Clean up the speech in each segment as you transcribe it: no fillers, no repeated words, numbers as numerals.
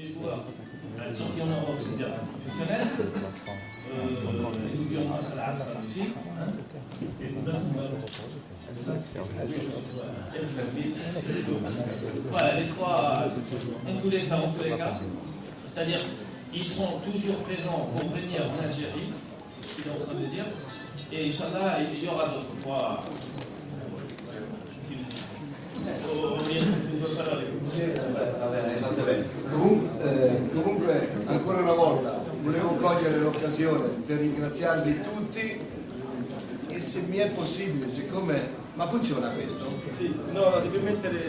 les joueurs sortis en Europe, c'est-à-dire professionnels. Nous avons ça la aussi. Et nous avons voilà, les trois, en tous les cas, c'est-à-dire ils seront toujours présents pour venir en Algérie, c'est ce qu'il est en train de dire, et Inch'Allah, il y aura d'autres fois. Comunque, ancora una volta, volevo cogliere l'occasione per ringraziarvi tutti e se mi è possibile, siccome... Ma funziona questo? Sì, no, devi mettere...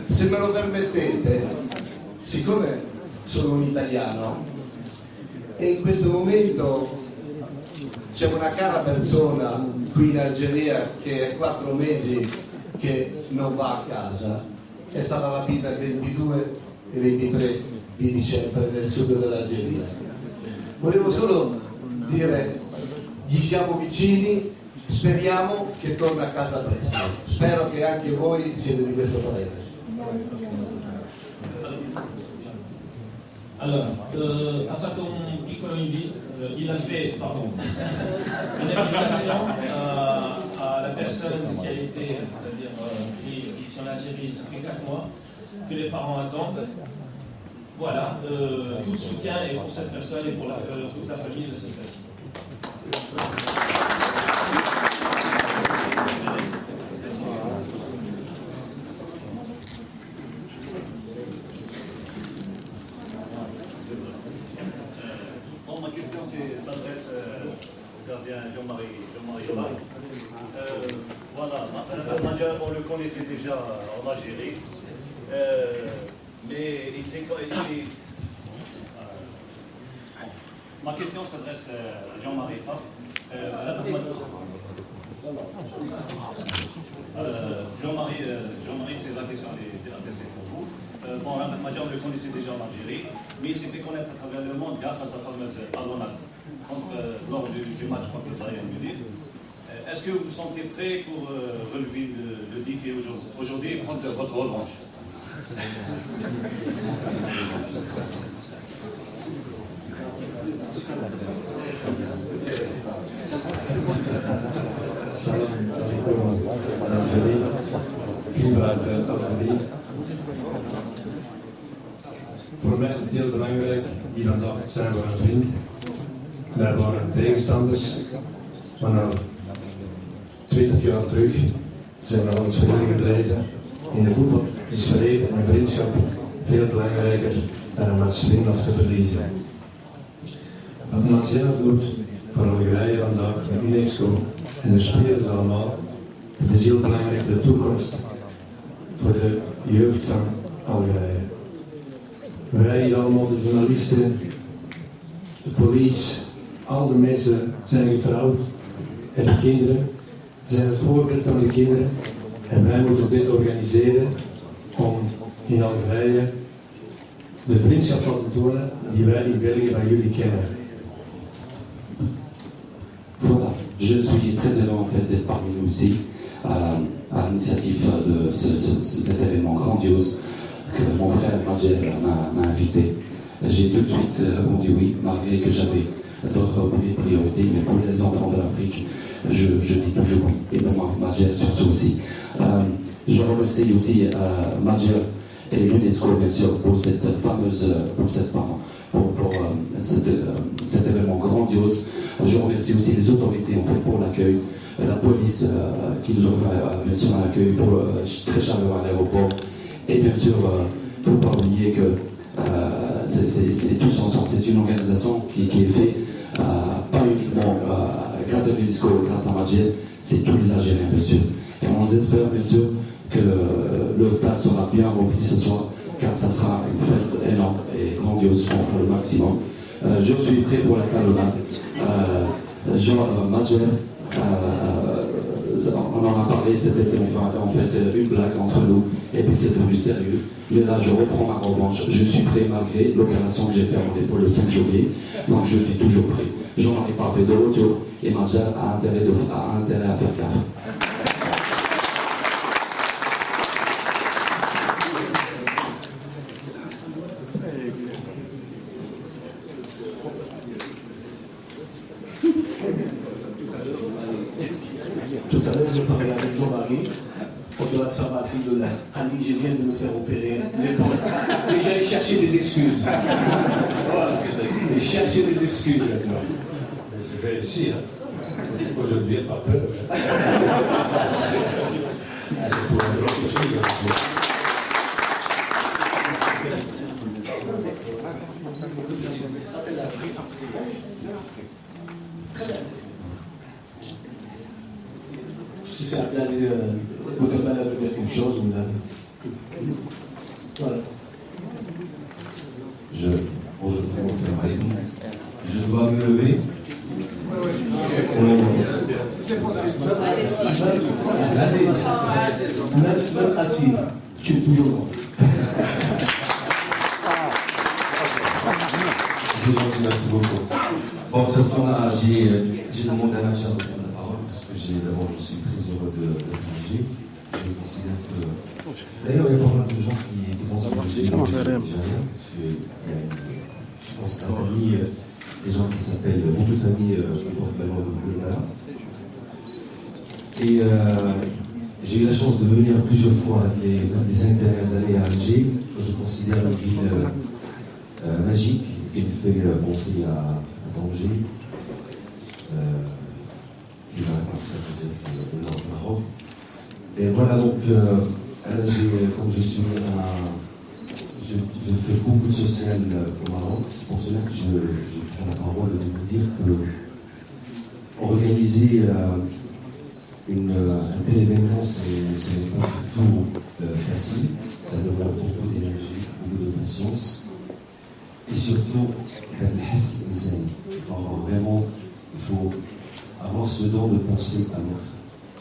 Se me lo permettete, siccome sono un italiano e in questo momento c'è una cara persona qui in Algeria che è 4 mesi che non va a casa, è stata rapita il 22 e 23 di dicembre nel sud dell'Algeria. Volevo solo dire, gli siamo vicini, speriamo che torni a casa presto. Spero che anche voi siete di questo parere. Allora, ha fatto un piccolo invito, il a fait, pardon, un'invitation à la personne qui a été, c'est-à-dire qui est ici en Algérie, ça fait 4 mois, que les parents attendent. Voilà, tout le soutien est pour cette personne et pour toute la famille de cette personne. Ma question s'adresse au gardien Jean-Marie Cholac. Voilà, Madjer, on le connaissait déjà en Algérie, mais ma question s'adresse à Jean-Marie. Jean-Marie, c'est la question adressée pour vous. Bon, Madjer, on le connaissait déjà en Algérie, mais il s'est fait connaître à travers le monde grâce à sa fameuse ballonnade lors du match contre le Bayern Munich. Est-ce que vous vous sentez prêt pour relever le défi aujourd'hui et prendre votre revanche? Salam alaikum Algérie, Cuba uit Algérie. Voor mij is het heel belangrijk, hier vandaag zijn we een vriend. Wij waren tegenstanders, maar na 20 jaar terug zijn we ons vrienden gebleven. In de voetbal is vrede en vriendschap veel belangrijker dan een match winnen of te verliezen. Wat Madjer doet voor Algerije vandaag met UNESCO en de spelers allemaal, het is heel belangrijk voor de toekomst, voor de jeugd van Algerije. Wij hier allemaal, de journalisten, de politie, al de mensen zijn getrouwd, hebben kinderen, zijn het voorbeeld van de kinderen en wij moeten dit organiseren om in Algerije de vriendschap te tonen die wij in België van jullie kennen. Voilà, je suis très heureux en fait d'être parmi nous ici à l'initiative de cet événement grandiose que mon frère Madjer m'a invité. J'ai tout de suite répondu oui, malgré que j'avais d'autres priorités, mais pour les enfants de l'Afrique, je dis toujours oui, et pour Madjer surtout aussi. Je remercie aussi Madjer et l'UNESCO bien sûr pour cette fameuse, cet événement grandiose. Je remercie aussi les autorités en fait pour l'accueil, la police qui nous offre bien sûr un accueil très chaleureux à l'aéroport. Et bien sûr, il ne faut pas oublier que c'est tous ensemble, c'est une organisation qui est faite pas uniquement grâce à l'UNESCO, grâce à Madjer, c'est tous les Algériens bien sûr. Et on espère bien sûr que le stade sera bien rempli ce soir, car ça sera une fête énorme et grandiose, on fera le maximum. Je suis prêt pour la talonnade. Madjer, on en a parlé, c'était en fait une blague entre nous, et puis c'est devenu sérieux. Mais là, je reprends ma revanche. Je suis prêt malgré l'opération que j'ai faite en épaule le 5 janvier, donc je suis toujours prêt. J'en ai pas fait de retour, et Madjer a intérêt à faire gaffe. avec Jean-Marie. On doit savoir, alhamdoulilah. Ali, je viens de me faire opérer l'épaule. Et j'allais chercher des excuses. Voilà. Et chercher des excuses maintenant. Je vais ici, hein. Aujourd'hui, pas peur. C'est pour une autre chose. Si c'est Abdelaziz, vous devez aller dire quelque chose, vous l'avez. Voilà. Bonjour, salam alaikum. Je dois me lever. C'est possible. Même assis, tu es toujours bon. Je vous remercie, merci beaucoup. Bon, de toute façon, là, j'ai demandé à Nadja de prendre la parole parce que d'abord, je suis très heureux d'être Alger. Je considère que. D'ailleurs, il y a pas mal de gens qui pensent que je suis algérien parce qu'il y a je pense que la famille, des gens qui s'appellent, beaucoup de familles qui portent le nom de Boulébala. Et j'ai eu la chance de venir plusieurs fois les 5 dernières années à Alger. Je considère une ville magique qui me fait penser à Tanger, qui va peut-être le nord du Maroc. Et voilà, donc, comme je suis je fais beaucoup de social au Maroc. C'est pour cela que je prends la parole de vous dire que organiser un tel événement, ce n'est pas du tout facile. Ça demande beaucoup d'énergie, beaucoup de patience. Et surtout, il faut avoir ce don de penser à l'autre.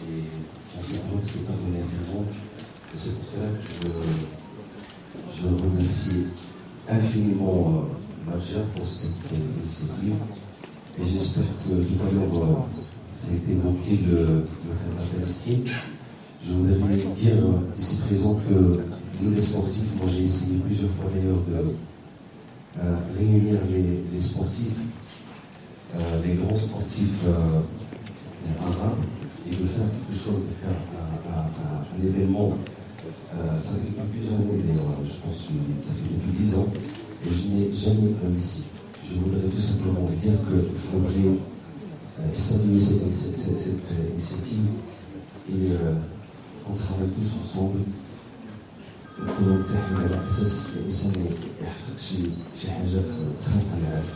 Et penser à l'autre, c'est pas donner à tout le monde. Et c'est pour cela que je remercie infiniment Nadja pour cette initiative. Et j'espère que tout à l'heure, c'est évoqué le cas de la Palestine. Je voudrais dire ici présent que nous, les sportifs, moi j'ai essayé plusieurs fois d'ailleurs de réunir les sportifs, les grands sportifs arabes, et de faire quelque chose, de faire un événement. Ça fait depuis plusieurs années d'ailleurs, je pense que ça fait depuis 10 ans, et je n'ai jamais réussi. Je voudrais tout simplement dire qu'il faudrait saluer cette initiative et qu'on travaille tous ensemble. نكونوا متحدين على اساس الانسان يحقق شي حاجه في خلق العالم.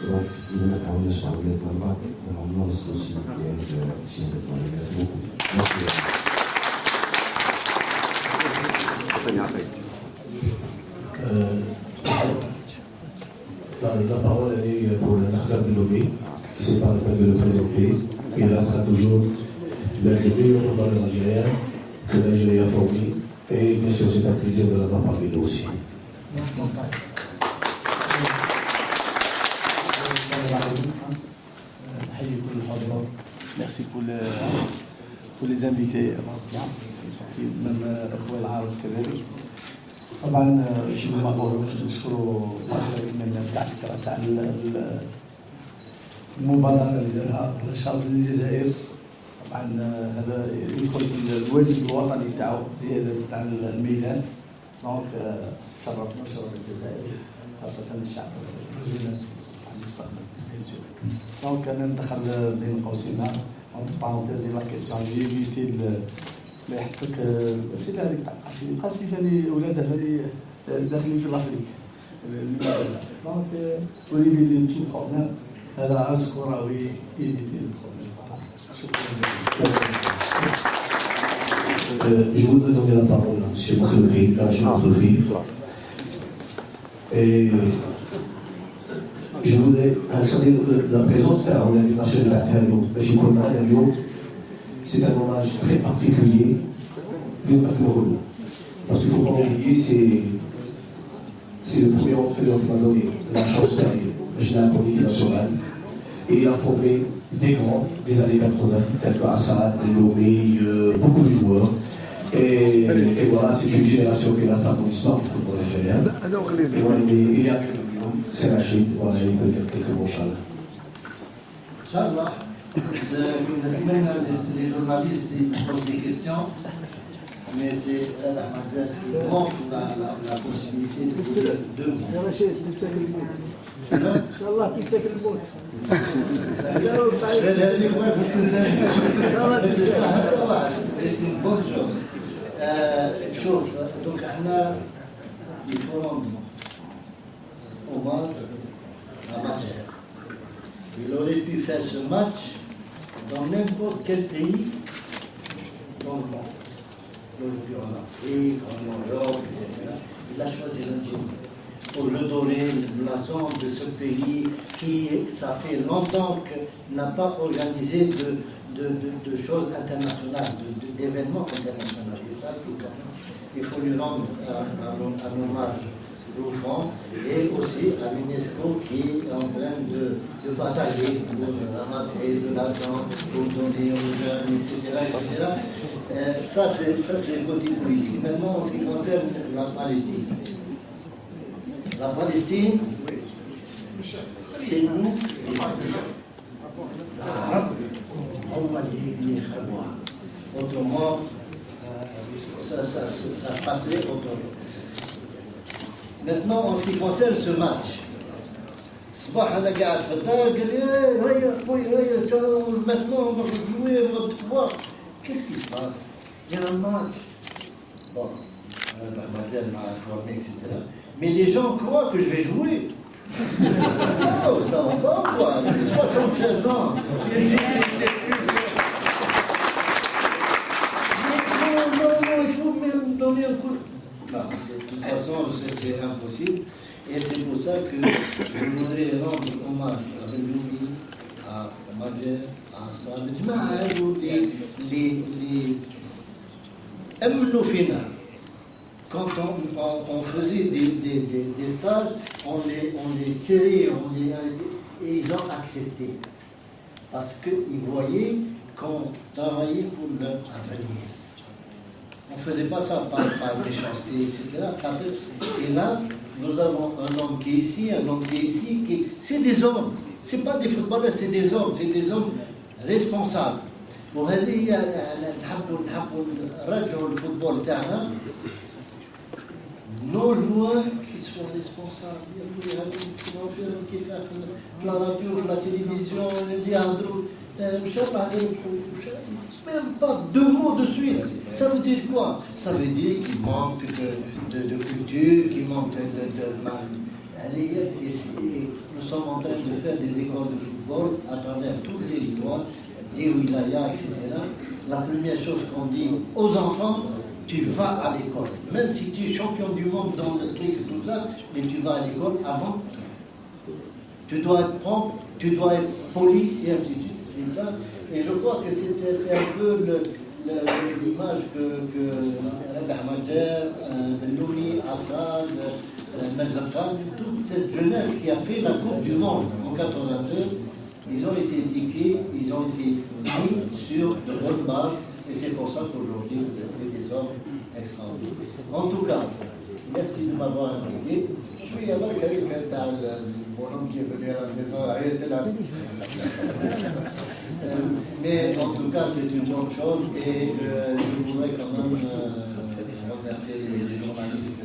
دونك اذا ما تعاوناش مع بعض عمرنا ما نوصلوا لشي هدف معين. La parole est pour Nakhtar Bilobé, qui s'est pas la peine de le présenter. Et là sera toujours l'un des meilleurs footballeurs algériens que l'Algérie a formé. Et bien sûr, c'est un plaisir de l'avoir parmi nous aussi. Merci pour les invités. من اخوة العرب كذلك. طبعا شنو ما نقولوا باش نشكروا من الناس تاع الفكره تاع المبادره اللي دارها الشعب الجزائر. طبعا هذا يدخل في الواجب الوطني تاعو زياده تاع الميدان. دونك شرف الجزائر خاصه الشعب الجنس تاع المستقبل. دونك انا ندخل بين قوسين entre parenthèses la question j'ai évité ما يحطك الاسئله هذيك تاع قاسي ثاني ولادها ثاني داخلين في الافريق. دونك وليبيتي تو بروبليم هذا عاوز كروي يبيتي البروبليم. Je voudrais donner la parole à M. Mokhlofi, et je voudrais saluer la présence en invitation de la Terre-Lyon. C'est un hommage très particulier de Macron. Parce qu'il ne faut pas oublier, c'est le premier entraîneur qui m'a donné la chance d'aller pour l'équipe nationale. Et il a formé des grands des années 80, tels que Assad, Lomé, beaucoup de joueurs. Et voilà, c'est une génération qui reste dans l'histoire du football algérien. Et voilà, il est avec nous, c'est Rachid, voilà, il peut dire quelques mots, Inch'Allah. Même les journalistes ils posent des questions, mais c'est Ahmed qui montre la possibilité de poser deux mots. Inch'Allah, qui sait que le mot. C'est une bonne chose. شوف donc احنا il faut rendre hommage à Madjer. Il aurait pu faire ce match dans n'importe quel pays dans le monde. Il aurait pu en Afrique, en Europe, etc. Il a choisi l'Algérie pour redorer le blason de ce pays qui, ça fait longtemps qu'il n'a pas organisé de choses internationales, d'événements internationaux. Et ça, c'est quand même, il faut lui rendre un hommage profond, et aussi à l'UNESCO qui est en train de batailler pour ramasser de l'argent, pour donner aux jeunes, etc. Ça, c'est le côté politique. Maintenant, en ce qui concerne la Palestine. La Palestine, c'est nous, l'Arabe, on va les Khaboua. Autrement, ça passerait autrement. Maintenant, en ce qui concerne ce match, صباح أنا قاعد في الدار قال لي هيا خويا هيا maintenant on va jouer, on va pouvoir. Qu'est-ce qui se passe? Il y a un match. Bon, Madjer m'a informé, etc. Mais les gens croient que je vais jouer. Oh, ça va pas quoi? J'ai 76 ans. Non, il faut même donner un coup. Non, de toute façon, c'est impossible. Et c'est pour ça que je voudrais rendre hommage à Belloumi, à Madjer, à Assad, les quand on faisait des stages, on les serrait, et ils ont accepté. Parce qu'ils voyaient qu'on travaillait pour leur avenir. On ne faisait pas ça par méchanceté, etc. Et là, nous avons un homme qui est ici, un homme qui est ici, c'est des hommes. Ce n'est pas des footballeurs, c'est des hommes responsables. وهذه نحبوا نرجعوا الفوتبول تاعنا nos joueurs qui sont responsables. La radio, la télévision, les diadros, même pas deux mots de suite. Ça veut dire quoi? Ça veut dire qu'il manque de culture, qu'il manque nous sommes en train de faire des écoles de football à travers tous les territoires, des wilayas, etc. La première chose qu'on dit aux enfants, tu vas à l'école. Même si tu es champion du monde dans le truc et tout ça, mais tu vas à l'école avant. Tu dois être propre, tu dois être poli, et ainsi de suite. C'est ça. Et je crois que c'est un peu l'image que Madjer, Belloumi, Assad, Merzakhan, toute cette jeunesse qui a fait la Coupe du Monde en 82, ils ont été éduqués, ils ont été mis sur de bonnes bases, et c'est pour ça qu'aujourd'hui vous avez des hommes extraordinaires. En tout cas, merci de m'avoir invité. Je suis avec mon homme qui est venu à la maison, mais en tout cas c'est une bonne chose, et je voudrais quand même remercier les journalistes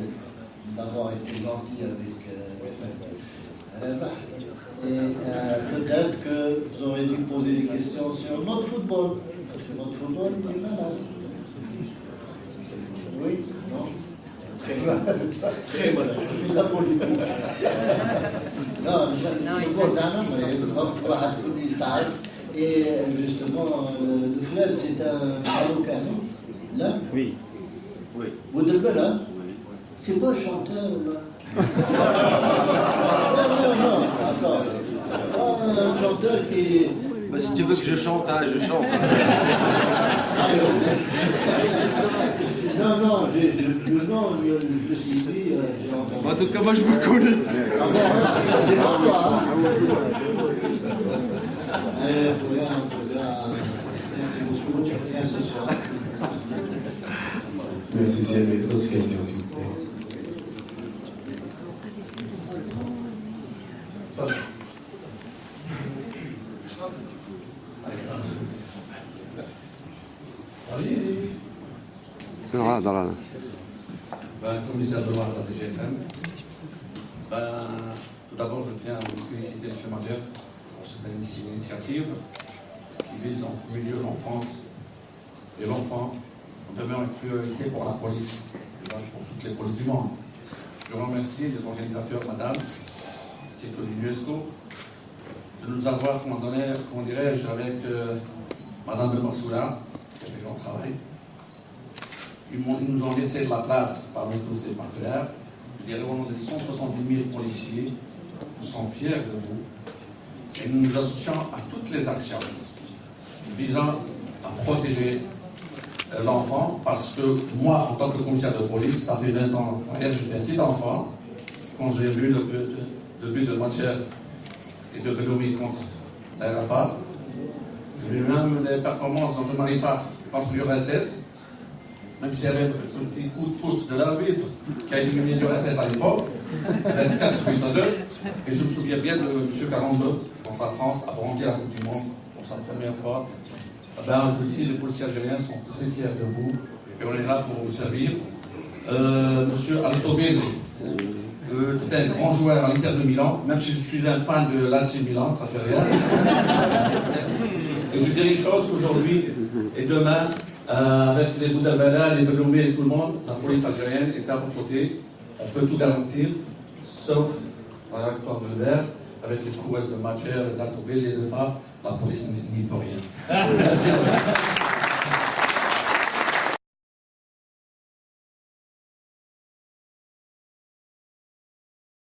d'avoir été gentils avec et peut-être que vous aurez dû poser des questions sur notre football, parce que notre football est malade. Oui, non? Très malade. Très malade. Je fais de la politique. Non, le football d'un homme, et justement, le frère c'est un Marocain, non? Là? Oui. Vous devez là? C'est pas un chanteur là? Non, attends. Un chanteur qui. Bah, si tu veux que je chante, hein, je chante. Non, je suis j'ai entendu. En tout cas, moi je vous connais. Ah bon, c'est pas toi, hein? Merci beaucoup. Merci, s'il y avait d'autres questions, s'il vous plaît. Commissaire de loi de la DGSM. Tout d'abord, je tiens à vous féliciter, M. Majer, pour cette initiative qui vise en premier lieu l'enfance et l'enfant en demeurant une priorité pour la police, et donc pour toutes les polices du monde. Je remercie les organisateurs, madame, ainsi que l'UNESCO, de nous avoir, comment dirais-je, avec madame de Mansoura, qui a fait un grand travail. Ils nous ont laissé de la place parmi tous ces partenaires. Je dirais au nom des 170 000 policiers, nous sommes fiers de vous et nous nous associons à toutes les actions visant à protéger l'enfant, parce que moi, en tant que commissaire de police, ça fait 20 ans, j'étais un petit enfant, quand j'ai vu le but de Majer et de Belloumi contre la RFA. J'ai vu même les performances en Jean-Marie Pfaff contre l'URSS, même s'il y avait un petit coup de pouce de l'arbitre qui a éliminé l'URSS à l'époque, avec 4 buts à 2. Et je me souviens bien de M. 42, quand la France a brandi la Coupe du Monde pour sa première fois. Je dis, les policiers algériens sont très fiers de vous et on est là pour vous servir. Monsieur Alito Belli, c'était un grand joueur à l'Inter de Milan, même si je suis un fan de l'AC Milan, ça fait rien. Et je dirais une chose qu'aujourd'hui et demain, avec les Boudabala, les Belloumi et tout le monde, la police algérienne est à votre côté. On peut tout garantir, sauf dans la victoire de Lebert, avec les prouesses de Majer, d'Alto Belli et de Pfaff, la police n'y peut rien. Merci à vous.